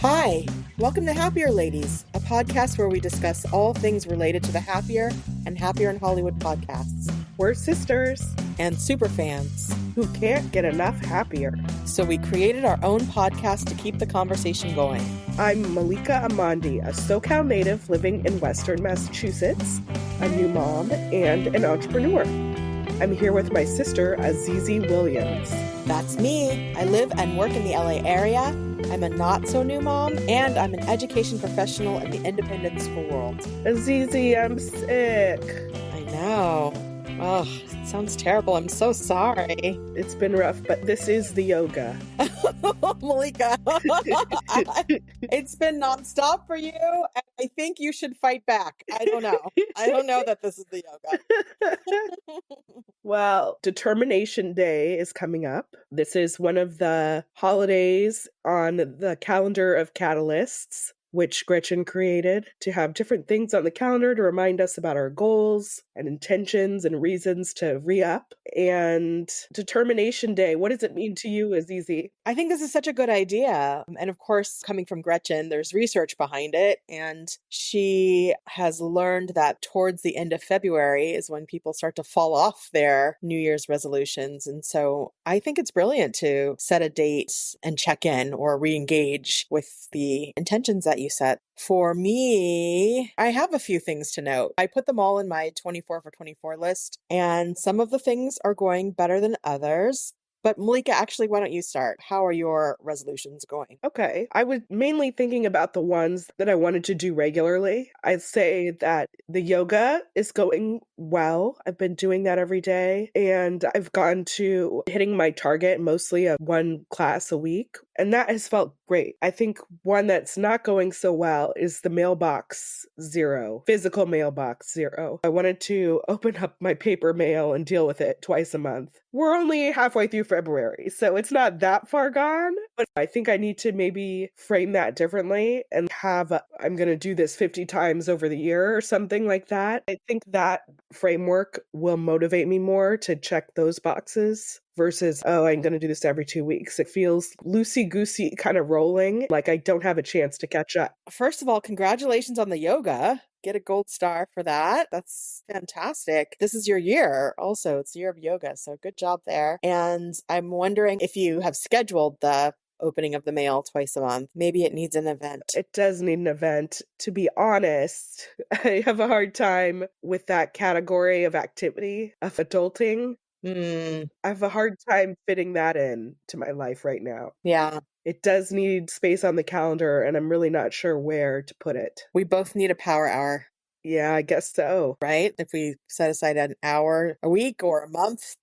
Hi, welcome to Happier Ladies, a podcast where we discuss all things related to the Happier and Happier in Hollywood podcasts. We're sisters And super fans who can't get enough happier. So we created our own podcast to keep the conversation going. I'm Malika Amandi, a SoCal native living in Western Massachusetts, a new mom, and an entrepreneur. I'm here with my sister, Azizi Williams. That's me. I live and work in the LA area. I'm a not-so-new mom, and I'm an education professional in the independent school world. Azizi, I'm sick. I know. Oh, it sounds terrible. I'm so sorry. It's been rough, but this is the yoga. Malika, it's been nonstop for you, and I think you should fight back. I don't know. I don't know that this is the yoga. Well, Determination Day is coming up. This is one of the holidays on the calendar of catalysts, which Gretchen created to have different things on the calendar to remind us about our goals and intentions and reasons to re-up. And Determination Day, what does it mean to you, Azizi? I think this is such a good idea. And of course, coming from Gretchen, there's research behind it. And she has learned that towards the end of February is when people start to fall off their New Year's resolutions. And so I think it's brilliant to set a date and check in or re-engage with the intentions that you set. For me, I have a few things to note. I put them all in my 24 for 24 list, and some of the things are going better than others. But Malika, actually, why don't you start? How are your resolutions going? Okay. I was mainly thinking about the ones that I wanted to do regularly. I'd say that the yoga is going well. I've been doing that every day, and I've gone to hitting my target, mostly of one class a week. And that has felt great. I think one that's not going so well is the mailbox zero, physical mailbox zero. I wanted to open up my paper mail and deal with it twice a month. We're only halfway through February, so it's not that far gone, but I think I need to maybe frame that differently and I'm going to do this 50 times over the year or something like that. I think that framework will motivate me more to check those boxes versus, oh, I'm going to do this every 2 weeks. It feels loosey-goosey kind of rolling, like I don't have a chance to catch up. First of all, congratulations on the yoga. Get a gold star for that. That's fantastic. This is your year also. It's the year of yoga. So good job there. And I'm wondering if you have scheduled the opening of the mail twice a month. Maybe it needs an event. It does need an event. To be honest, I have a hard time with that category of activity of adulting. I have a hard time fitting that in to my life right now. Yeah. It does need space on the calendar, and I'm really not sure where to put it. We both need a power hour. Yeah, I guess so. Right? If we set aside an hour a week or a month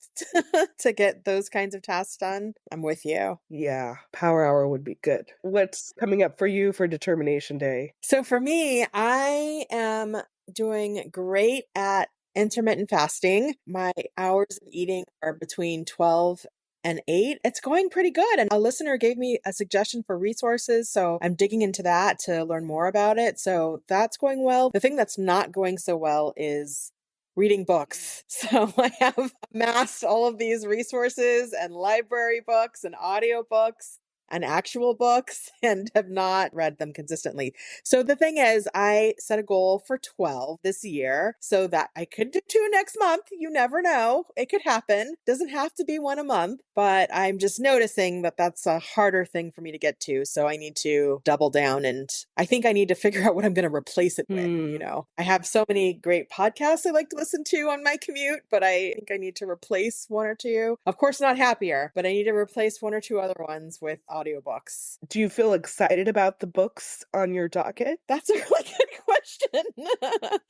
to get those kinds of tasks done, I'm with you. Yeah, power hour would be good. What's coming up for you for Determination Day? So for me, I am doing great at intermittent fasting. My hours of eating are between 12 and 8. It's going pretty good. And a listener gave me a suggestion for resources. So I'm digging into that to learn more about it. So that's going well. The thing that's not going so well is reading books. So I have amassed all of these resources and library books and audiobooks and actual books and have not read them consistently. So the thing is, I set a goal for 12 this year so that I could do 2 next month. You never know. It could happen. Doesn't have to be 1 a month, but I'm just noticing that that's a harder thing for me to get to. So I need to double down, and I think I need to figure out what I'm going to replace it with. You know, I have so many great podcasts I like to listen to on my commute, but I think I need to replace 1 or 2. Of course, not Happier, but I need to replace 1 or 2 other ones with audiobooks. Do you feel excited about the books on your docket? That's a really good question.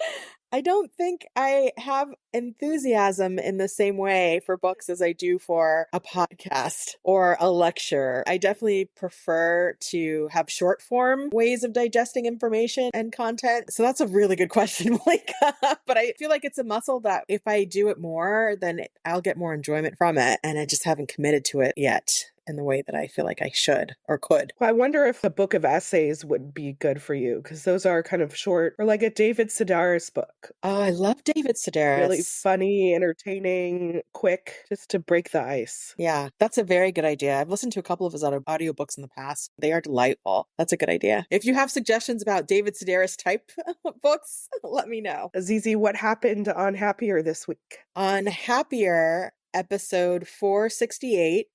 I don't think I have enthusiasm in the same way for books as I do for a podcast or a lecture. I definitely prefer to have short form ways of digesting information and content. So that's a really good question, Malika. But I feel like it's a muscle that if I do it more, then I'll get more enjoyment from it. And I just haven't committed to it yet. in the way that I feel like I should or could. Well, I wonder if a book of essays would be good for you because those are kind of short, or like a David Sedaris book. Oh, I love David Really Sedaris. funny, entertaining, quick, just to break the ice. Yeah, that's a very good idea. I've listened to a couple of his other audiobooks in the past. They are delightful. That's a good idea. If you have suggestions about David Sedaris type books, let me know. Azizi, what happened on Happier this week? On Happier, episode 468,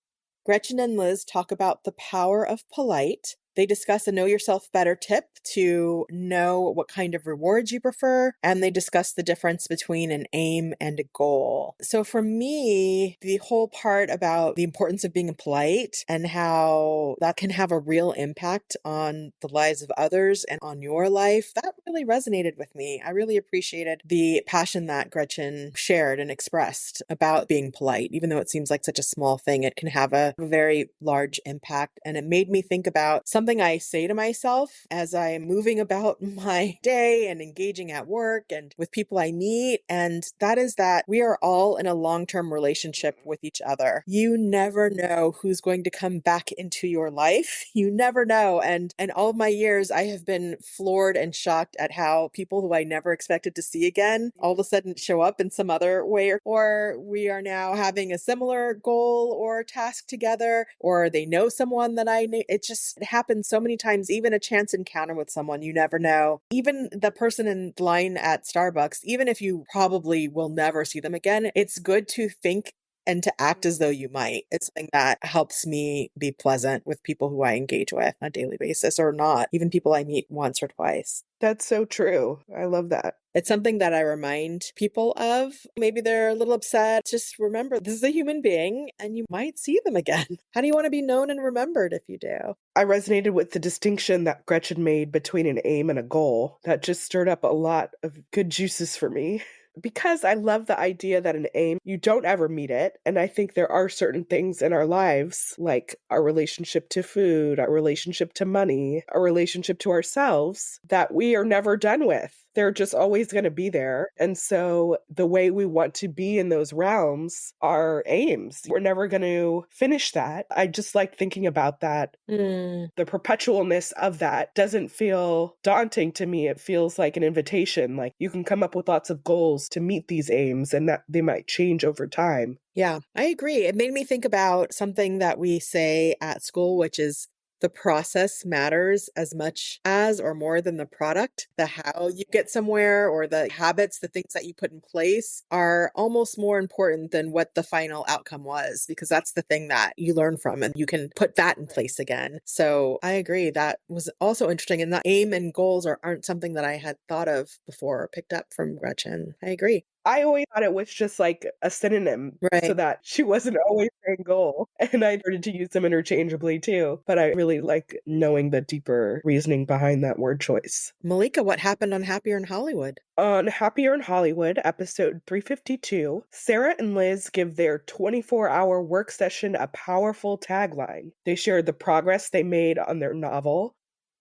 Gretchen and Liz talk about the power of polite. They discuss a know yourself better tip to know what kind of rewards you prefer, and they discuss the difference between an aim and a goal. So for me, the whole part about the importance of being polite and how that can have a real impact on the lives of others and on your life, that really resonated with me. I really appreciated the passion that Gretchen shared and expressed about being polite. Even though it seems like such a small thing, it can have a very large impact. And it made me think about something I say to myself as I'm moving about my day and engaging at work and with people I meet. And that is that we are all in a long-term relationship with each other. You never know who's going to come back into your life. You never know. And in all of my years, I have been floored and shocked at how people who I never expected to see again all of a sudden show up in some other way, or we are now having a similar goal or task together, or they know someone that I know. It happens so many times, even a chance encounter with someone, you never know. Even the person in line at Starbucks, even if you probably will never see them again, it's good to think and to act as though you might. It's something that helps me be pleasant with people who I engage with on a daily basis or not, even people I meet once or twice. That's so true. I love that. It's something that I remind people of. Maybe they're a little upset. Just remember, this is a human being and you might see them again. How do you want to be known and remembered if you do? I resonated with the distinction that Gretchen made between an aim and a goal. That just stirred up a lot of good juices for me. Because I love the idea that an aim, you don't ever meet it. And I think there are certain things in our lives, like our relationship to food, our relationship to money, our relationship to ourselves, that we are never done with. They're just always going to be there. And so the way we want to be in those realms are aims. We're never going to finish that. I just like thinking about that. Mm. The perpetualness of that doesn't feel daunting to me. It feels like an invitation. Like you can come up with lots of goals to meet these aims and that they might change over time. Yeah, I agree. It made me think about something that we say at school, which is the process matters as much as or more than the product. The how you get somewhere or the habits, the things that you put in place are almost more important than what the final outcome was, because that's the thing that you learn from and you can put that in place again. So I agree. That was also interesting. And the aim and goals aren't something that I had thought of before or picked up from Gretchen. I agree. I always thought it was just like a synonym so Right. that she wasn't always saying goal. And I started to use them interchangeably too. But I really like knowing the deeper reasoning behind that word choice. Malika, what happened on Happier in Hollywood? On Happier in Hollywood, episode 352, Sarah and Liz give their 24-hour work session a powerful tagline. They share the progress they made on their novel,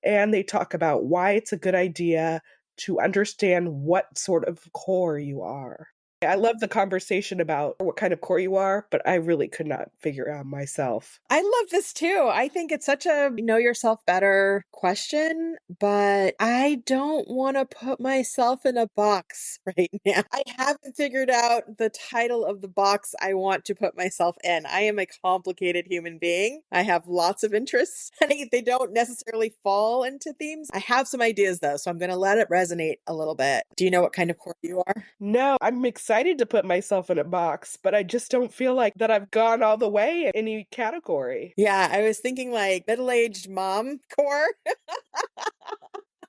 and they talk about why it's a good idea to understand what sort of core you are. I love the conversation about what kind of core you are, but I really could not figure out myself. I love this too. I think it's such a know yourself better question, but I don't want to put myself in a box right now. I haven't figured out the title of the box I want to put myself in. I am a complicated human being. I have lots of interests and they don't necessarily fall into themes. I have some ideas though, so I'm going to let it resonate a little bit. Do you know what kind of core you are? No, I'm excited to put myself in a box, but I just don't feel like that I've gone all the way in any category. Yeah, I was thinking like middle-aged mom core.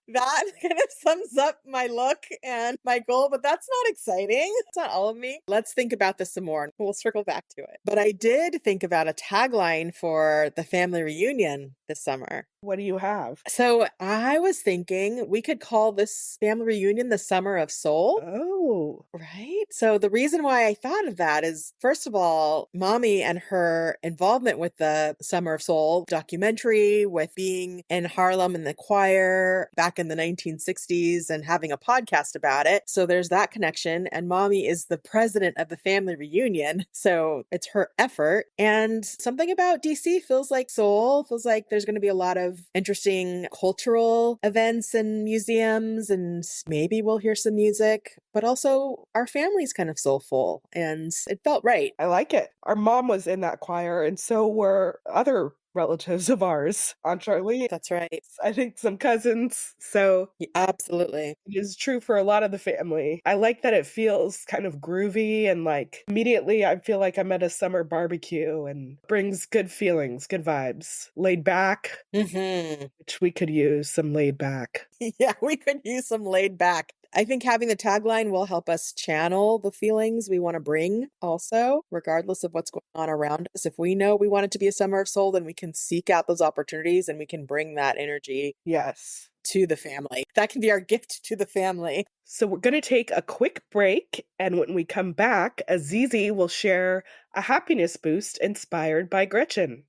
That kind of sums up my look and my goal, but that's not exciting. It's not all of me. Let's think about this some more and we'll circle back to it. But I did think about a tagline for the family reunion this summer. What do you have? So I was thinking we could call this family reunion the Summer of Soul. Oh, Right. So the reason why I thought of that is, first of all, mommy and her involvement with the Summer of Soul documentary, with being in Harlem in the choir back in the 1960s and having a podcast about it. So there's that connection. And mommy is the president of the family reunion. So it's her effort. And something about DC feels like soul, feels like there's going to be a lot of interesting cultural events and museums, and maybe we'll hear some music, but also our family's kind of soulful, and it felt right. I like it. Our mom was in that choir, and so were other relatives of ours, Aunt Charlie. That's right. I think some cousins. So Absolutely. it is true for a lot of the family. I like that it feels kind of groovy and like immediately I feel like I'm at a summer barbecue and brings good feelings, good vibes. Laid back, Hmm. which we could use some laid back. Yeah, we could use some laid back. I think having the tagline will help us channel the feelings we want to bring also, regardless of what's going on around us. If we know we want it to be a summer of soul, then we can seek out those opportunities and we can bring that energy Yes. to the family. That can be our gift to the family. So we're going to take a quick break, and when we come back, Azizi will share a happiness boost inspired by Gretchen.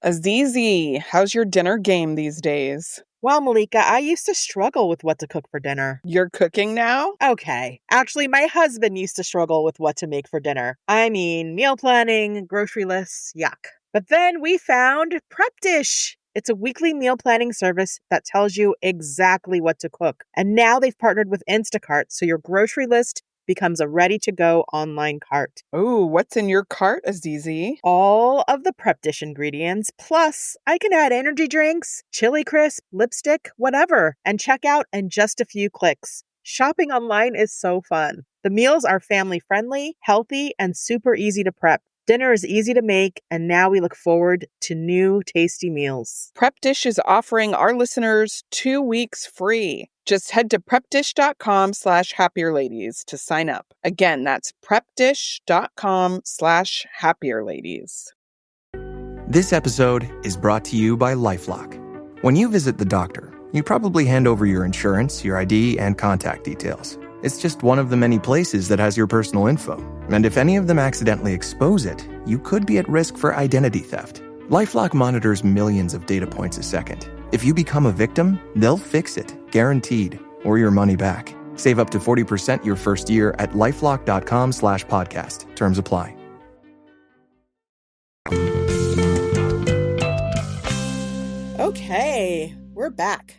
Azizi, how's your dinner game these days? Well, Malika, I used to struggle with what to cook for dinner. You're cooking now? Okay. Actually, my husband used to struggle with what to make for dinner. I mean, meal planning, grocery lists, yuck. But then we found Prep Dish. It's a weekly meal planning service that tells you exactly what to cook. And now they've partnered with Instacart, so your grocery list becomes a ready-to-go online cart. Ooh, what's in your cart, Azizi? All of the Prep Dish ingredients, plus I can add energy drinks, chili crisp, lipstick, whatever, and check out in just a few clicks. Shopping online is so fun. The meals are family-friendly, healthy, and super easy to prep. Dinner is easy to make, and now we look forward to new tasty meals. Prep Dish is offering our listeners 2 weeks free. Just head to prepdish.com/happierladies to sign up. Again, that's prepdish.com/happierladies. This episode is brought to you by LifeLock. When you visit the doctor, you probably hand over your insurance, your ID, and contact details. It's just one of the many places that has your personal info. And if any of them accidentally expose it, you could be at risk for identity theft. LifeLock monitors millions of data points a second. If you become a victim, they'll fix it, guaranteed, or your money back. Save up to 40% your first year at lifelock.com/podcast. Terms apply. Okay, we're back.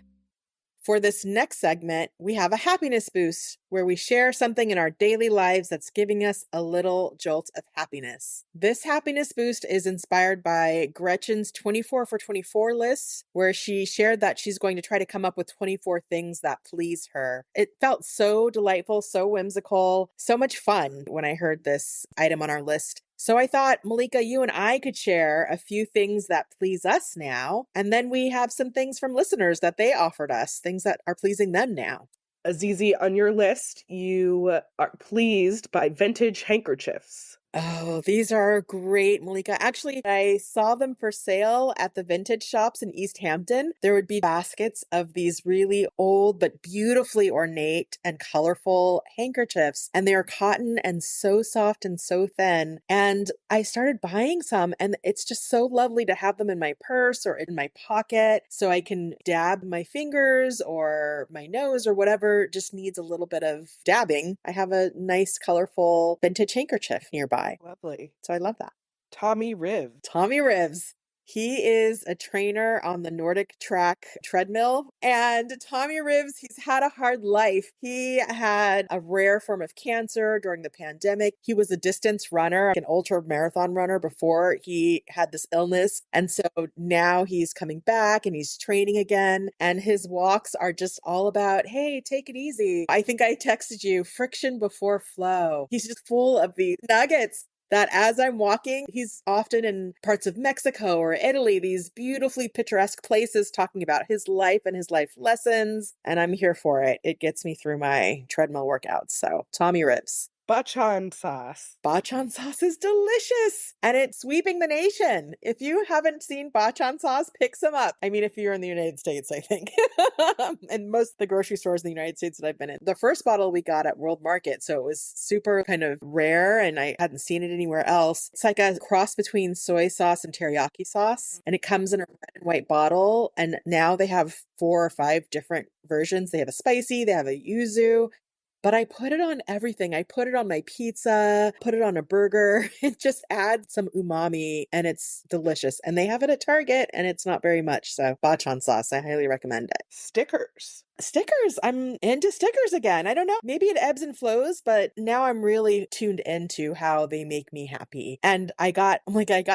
For this next segment, we have a happiness boost where we share something in our daily lives that's giving us a little jolt of happiness. This happiness boost is inspired by Gretchen's 24 for 24 list, where she shared that she's going to try to come up with 24 things that please her. It felt so delightful, so whimsical, so much fun when I heard this item on our list. So I thought, Malika, you and I could share a few things that please us now. And then we have some things from listeners that they offered us, things that are pleasing them now. Azizi, on your list, you are pleased by vintage handkerchiefs. Oh, these are great, Malika. Actually, I saw them for sale at the vintage shops in East Hampton. There would be baskets of these really old but beautifully ornate and colorful handkerchiefs. And they are cotton and so soft and so thin. And I started buying some, and it's just so lovely to have them in my purse or in my pocket so I can dab my fingers or my nose or whatever just needs a little bit of dabbing. I have a nice, colorful vintage handkerchief nearby. Lovely. So I love that. Tommy Riv. Tommy Rivs. He is a trainer on the Nordic track treadmill. And Tommy Rivs, he's had a hard life. He had a rare form of cancer during the pandemic. He was a distance runner, an ultra marathon runner before he had this illness. And so now he's coming back and he's training again. And his walks are just all about, hey, take it easy. I think I texted you, friction before flow. He's just full of these nuggets that as I'm walking, he's often in parts of Mexico or Italy, these beautifully picturesque places talking about his life and his life lessons. And I'm here for it. It gets me through my treadmill workouts. So Tommy Ribs. Bachan sauce. Bachan sauce is delicious and it's sweeping the nation. If you haven't seen bachan sauce, pick some up. I mean, if you're in the United States, I think. And most of the grocery stores in the United States that I've been in. The first bottle we got at World Market, so it was super kind of rare and I hadn't seen it anywhere else. It's like a cross between soy sauce and teriyaki sauce, and it comes in a red and white bottle. And now they have 4 or 5 different versions. They have a spicy, they have a yuzu, but I put it on everything. I put it on my pizza, put it on a burger. It just adds some umami and it's delicious. And they have it at Target and it's not very much. So bachan sauce, I highly recommend it. Stickers. Stickers. I'm into stickers again. I don't know. Maybe it ebbs and flows, but now I'm really tuned into how they make me happy. And I got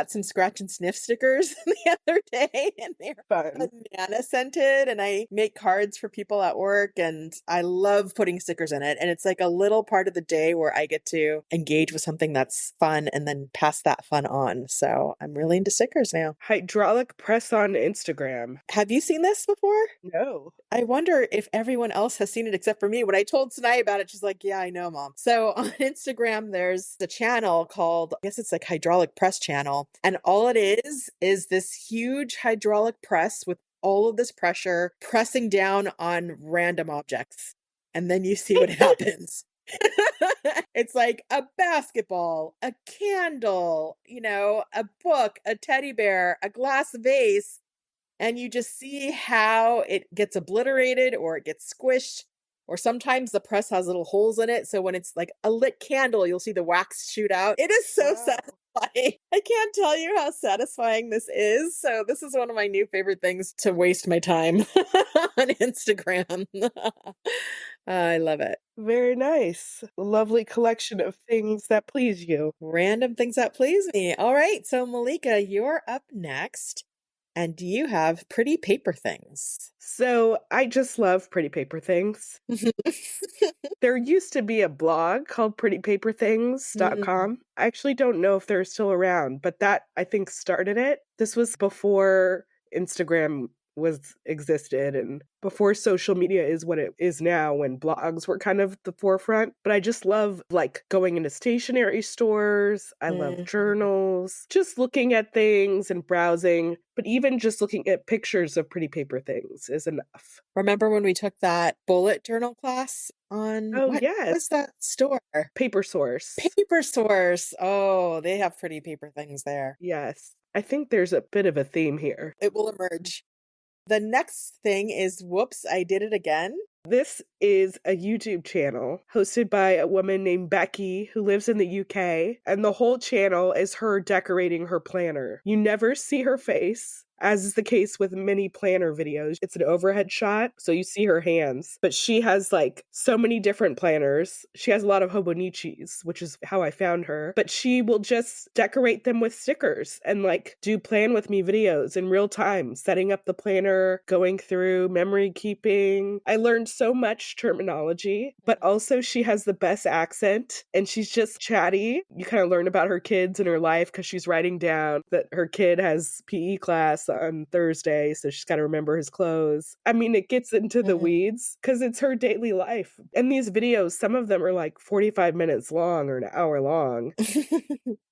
some scratch and sniff stickers the other day and they're Fun. banana scented and I make cards for people at work and I love putting stickers in it. And it's like a little part of the day where I get to engage with something that's fun and then pass that fun on. So I'm really into stickers now. Hydraulic press on Instagram. Have you seen this before? No. I wonder if everyone else has seen it except for me. When I told Sinai about it, she's like, yeah, I know, Mom. So on Instagram, there's a channel called, I guess it's like Hydraulic Press Channel. And all it is this huge hydraulic press with all of this pressure pressing down on random objects. And then you see what happens. It's like a basketball, a candle, a book, a teddy bear, a glass vase. And you just see how it gets obliterated or it gets squished. Or sometimes the press has little holes in it. So when it's like a lit candle, you'll see the wax shoot out. It is so satisfying. I can't tell you how satisfying this is. So this is one of my new favorite things to waste my time on Instagram. I love it. Very nice. Lovely collection of things that please you. Random things that please me. All right. So Malika, you're up next. And you have pretty paper things. So I just love pretty paper things. There used to be a blog called prettypaperthings.com. I actually don't know if they're still around, but that I think started it. This was before Instagram existed and before social media is what it is now, when blogs were kind of the forefront. But I just love like going into stationery stores. I love journals, just looking at things and browsing. But even just looking at pictures of pretty paper things is enough. Remember when we took that bullet journal class on what was that store? Paper Source. Paper Source. Oh, they have pretty paper things there. Yes. I think there's a bit of a theme here. It will emerge. The next thing is Whoops, I Did It Again. This is a YouTube channel hosted by a woman named Becky who lives in the UK, and the whole channel is her decorating her planner. You never see her face. As is the case with many planner videos, it's an overhead shot, so you see her hands. But she has like so many different planners. She has a lot of Hobonichis, which is how I found her. But she will just decorate them with stickers and like do plan with me videos in real time, setting up the planner, going through memory keeping. I learned so much terminology, but also she has the best accent and she's just chatty. You kind of learn about her kids and her life because she's writing down that her kid has PE class on Thursday, so she's got to remember his clothes. I mean, it gets into the weeds because it's her daily life. And these videos, some of them are like 45 minutes long or an hour long.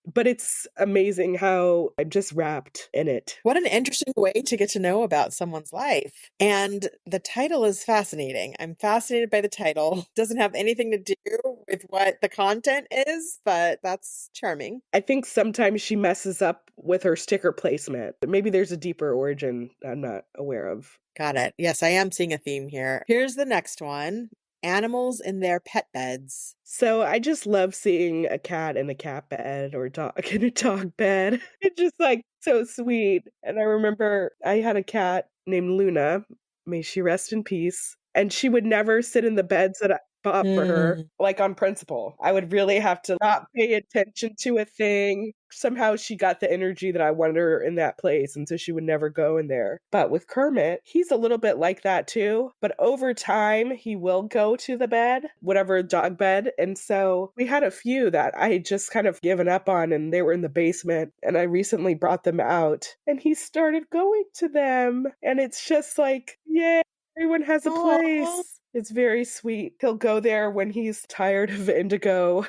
But it's amazing how I'm just wrapped in it. What an interesting way to get to know about someone's life. And the title is fascinating. I'm fascinated by the title. Doesn't have anything to do with what the content is, but that's charming. I think sometimes she messes up with her sticker placement. Maybe there's a deeper origin I'm not aware of. Got it. Yes, I am seeing a theme here. Here's the next one. Animals in their pet beds. So I just love seeing a cat in a cat bed or a dog in a dog bed. It's just like so sweet. And I remember I had a cat named Luna. May she rest in peace. And she would never sit in the beds that I bought for her, like on principle. I would really have to not pay attention to a thing. Somehow she got the energy that I wanted her in that place, and so she would never go in there. But with Kermit, he's a little bit like that too. But over time, he will go to the bed, whatever dog bed. And so we had a few that I had just kind of given up on, and they were in the basement. And I recently brought them out, and he started going to them. And it's just like, yay. Everyone has a Aw. place. It's very sweet. He'll go there when he's tired of Indigo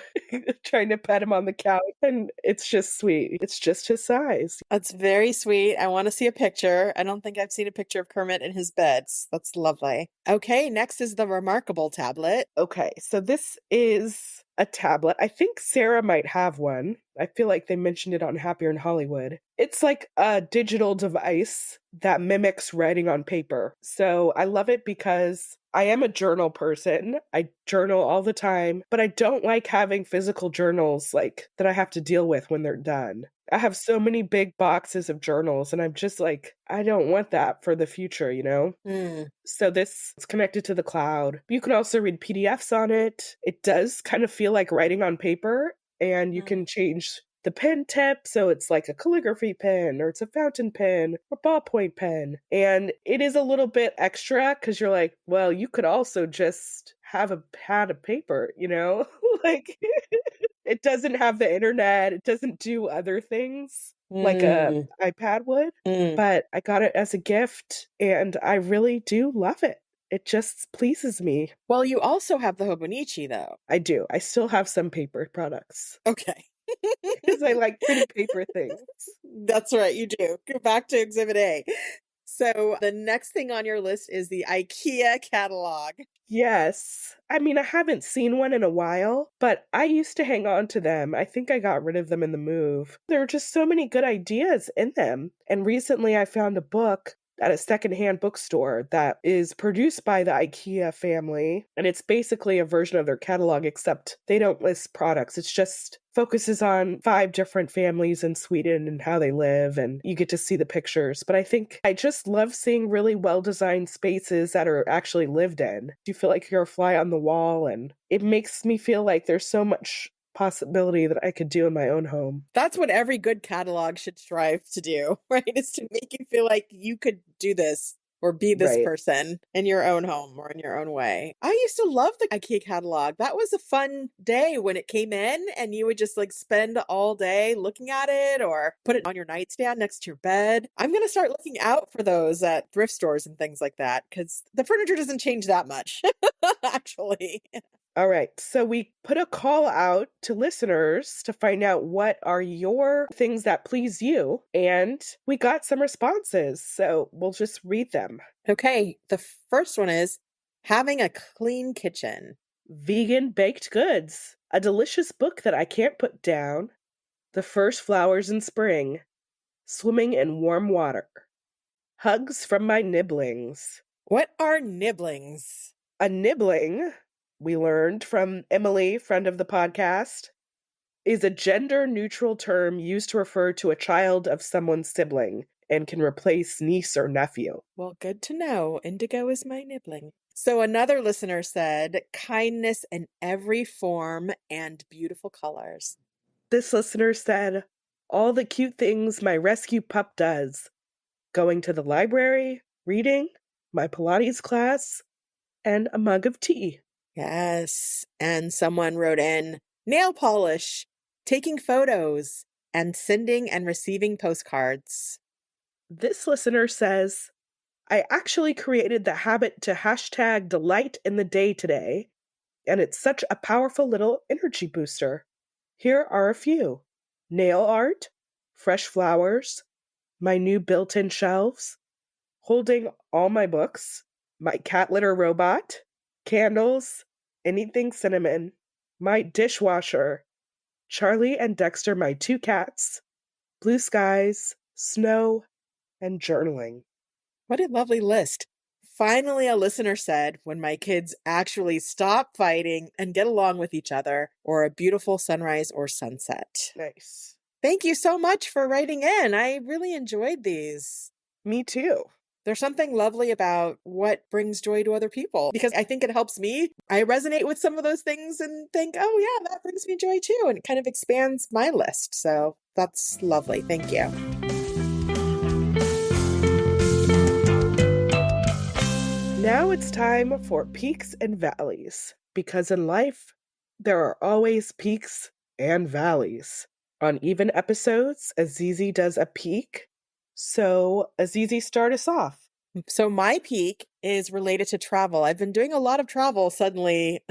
trying to pet him on the couch, and it's just sweet. It's just his size. That's very sweet. I want to see a picture. I don't think I've seen a picture of Kermit in his beds. That's lovely. Okay, next is the Remarkable tablet. Okay, so this is a tablet. I think Sarah might have one. I feel like they mentioned it on Happier in Hollywood. It's like a digital device that mimics writing on paper. So I love it because I am a journal person. I journal all the time, but I don't like having physical journals like that I have to deal with when they're done. I have so many big boxes of journals, and I'm just like, I don't want that for the future, you know? Hmm. So this is connected to the cloud. You can also read PDFs on it. It does kind of feel like writing on paper, and you can change the pen tip so it's like a calligraphy pen or it's a fountain pen or ballpoint pen. And it is a little bit extra because you're like, well, you could also just have a pad of paper, you know? Like it doesn't have the internet, it doesn't do other things like a Mm. iPad would, Mm. but I got it as a gift and I really do love it. It just pleases me. Well, you also have the Hobonichi, though. I do. I still have some paper products Okay. because I like pretty paper things. That's right, you do. Go back to Exhibit A. So the next thing on your list is the IKEA catalog. Yes. I mean, I haven't seen one in a while, but I used to hang on to them. I think I got rid of them in the move. There are just so many good ideas in them. And recently I found a book at a secondhand bookstore that is produced by the IKEA family. And it's basically a version of their catalog, except they don't list products. It's just focuses on 5 different families in Sweden and how they live, and you get to see the pictures. But I think I just love seeing really well-designed spaces that are actually lived in. You feel like you're a fly on the wall, and it makes me feel like there's so much possibility that I could do in my own home. That's what every good catalog should strive to do, right? Is to make you feel like you could do this or be this Right. person in your own home or in your own way. I used to love the IKEA catalog. That was a fun day when it came in and you would just like spend all day looking at it or put it on your nightstand next to your bed. I'm going to start looking out for those at thrift stores and things like that because the furniture doesn't change that much, actually. All right. So we put a call out to listeners to find out what are your things that please you. And we got some responses. So we'll just read them. Okay, the first one is having a clean kitchen. Vegan baked goods, a delicious book that I can't put down. The first flowers in spring. Swimming in warm water. Hugs from my nibblings. What are nibblings? A nibbling, we learned from Emily, friend of the podcast, is a gender-neutral term used to refer to a child of someone's sibling and can replace niece or nephew. Well, good to know. Indigo is my nibbling. So another listener said, kindness in every form and beautiful colors. This listener said, all the cute things my rescue pup does. Going to the library, reading, my Pilates class, and a mug of tea. Yes. And someone wrote in, nail polish, taking photos, and sending and receiving postcards. This listener says, I actually created the habit to hashtag delight in the day today, and it's such a powerful little energy booster. Here are a few: nail art, fresh flowers, my new built-in shelves, holding all my books, my cat litter robot, candles, anything cinnamon, my dishwasher, Charlie and Dexter, my 2 cats, blue skies, snow, and journaling. What a lovely list. Finally, a listener said, when my kids actually stop fighting and get along with each other, or a beautiful sunrise or sunset. Nice. Thank you so much for writing in. I really enjoyed these. Me too. There's something lovely about what brings joy to other people because I think it helps me. I resonate with some of those things and think, oh, yeah, that brings me joy too. And it kind of expands my list. So that's lovely. Thank you. Now it's time for peaks and valleys, because in life, there are always peaks and valleys. On even episodes, Azizi does a peak. So, Azizi, start us off. So my peak is related to travel. I've been doing a lot of travel suddenly.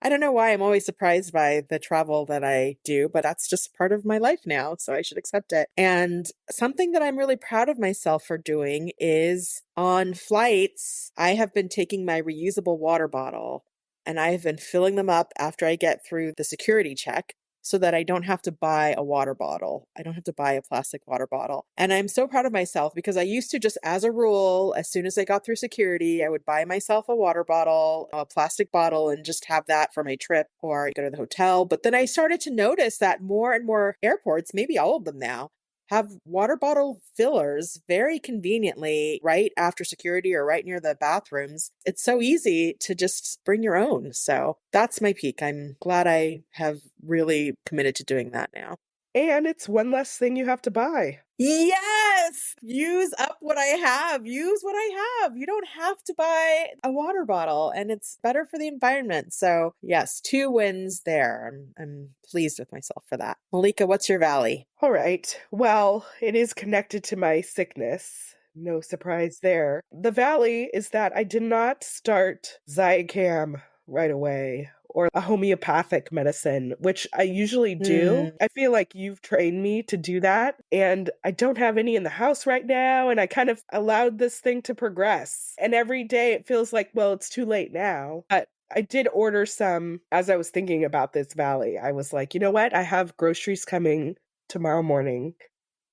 I don't know why I'm always surprised by the travel that I do, but that's just part of my life now, so I should accept it. And something that I'm really proud of myself for doing is on flights, I have been taking my reusable water bottle and I have been filling them up after I get through the security check so that I don't have to buy a water bottle. I don't have to buy a plastic water bottle. And I'm so proud of myself because I used to just, as a rule, as soon as I got through security, I would buy myself a water bottle, a plastic bottle, and just have that for my trip or go to the hotel. But then I started to notice that more and more airports, maybe all of them now, have water bottle fillers very conveniently right after security or right near the bathrooms. It's so easy to just bring your own. So that's my peak. I'm glad I have really committed to doing that now. And it's one less thing you have to buy. Yes! Use up what I have. Use what I have. You don't have to buy a water bottle and it's better for the environment. So, yes, 2 wins there. I'm pleased with myself for that. Malika, what's your valley? All right. Well, it is connected to my sickness. No surprise there. The valley is that I did not start Zycam right away or a homeopathic medicine, which I usually do. I feel like you've trained me to do that, and I don't have any in the house right now, and I kind of allowed this thing to progress. And every day it feels like, well, it's too late now. But I did order some as I was thinking about this valley. I was like, you know what? I have groceries coming tomorrow morning.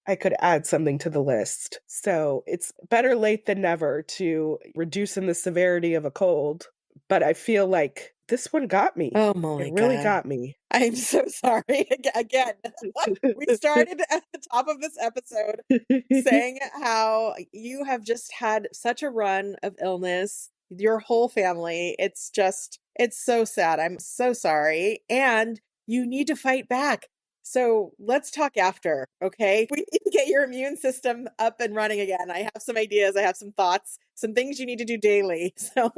I could add something to the list. So it's better late than never to reducing the severity of a cold. But I feel like this one got me. Oh, It really Malika. got me. I'm so sorry. Again, we started at the top of this episode saying how you have just had such a run of illness, your whole family. It's so sad. I'm so sorry. And you need to fight back. So let's talk after, okay? We need to get your immune system up and running again. I have some ideas. I have some thoughts, some things you need to do daily. So,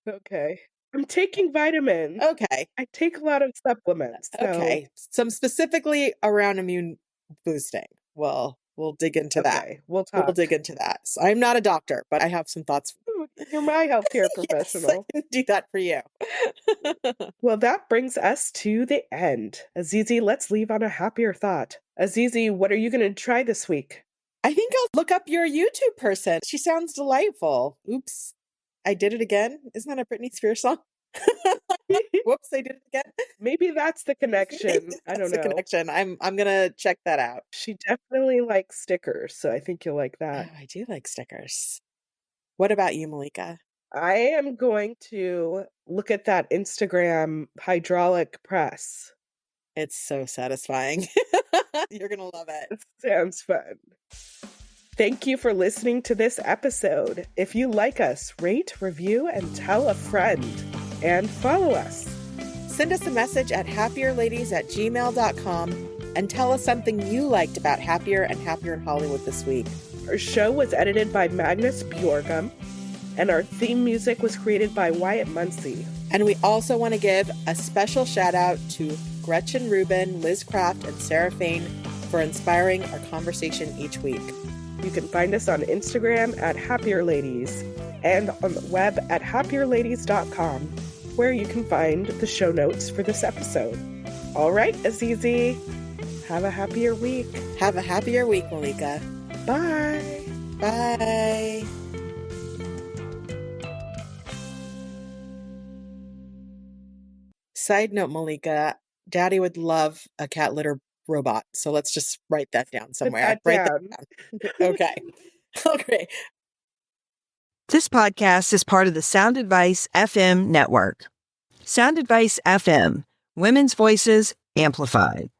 Okay. I'm taking vitamins. okay. I take a lot of supplements. So, Okay. Some specifically around immune boosting. Well, we'll dig into that. okay, we'll We'll talk. dig into that. So I'm not a doctor, but I have some thoughts. You're my healthcare Yes, I professional. can do that for you. Well, that brings us to the end. Azizi, let's leave on a happier thought. Azizi, what are you going to try this week? I think I'll look up your YouTube person. She sounds delightful. Oops. I did it again. Isn't that a Britney Spears song? Whoops, I did it again. Maybe that's the Maybe connection. I don't that's the know. connection. I'm gonna check that out. She definitely likes stickers, so I think you'll like Oh, that. I do like stickers. What about you, Malika? I am going to look at that Instagram hydraulic press. It's so satisfying. You're gonna love it. It sounds fun. Thank you for listening to this episode. If you like us, rate, review, and tell a friend. And follow us. Send us a message at happierladies@gmail.com and tell us something you liked about Happier and Happier in Hollywood this week. Our show was edited by Magnus Bjorgum, and our theme music was created by Wyatt Muncie. And we also want to give a special shout out to Gretchen Rubin, Liz Kraft, and Sarah Fain for inspiring our conversation each week. You can find us on Instagram at happierladies and on the web at happierladies.com, where you can find the show notes for this episode. All right, Azizi, have a happier week. Have a happier week, Malika. Bye. Bye. Side note, Malika, Daddy would love a cat litter robot. So let's just write that down somewhere. Write that down. Okay. Okay. This podcast is part of the Sound Advice FM network. Sound Advice FM, women's voices amplified.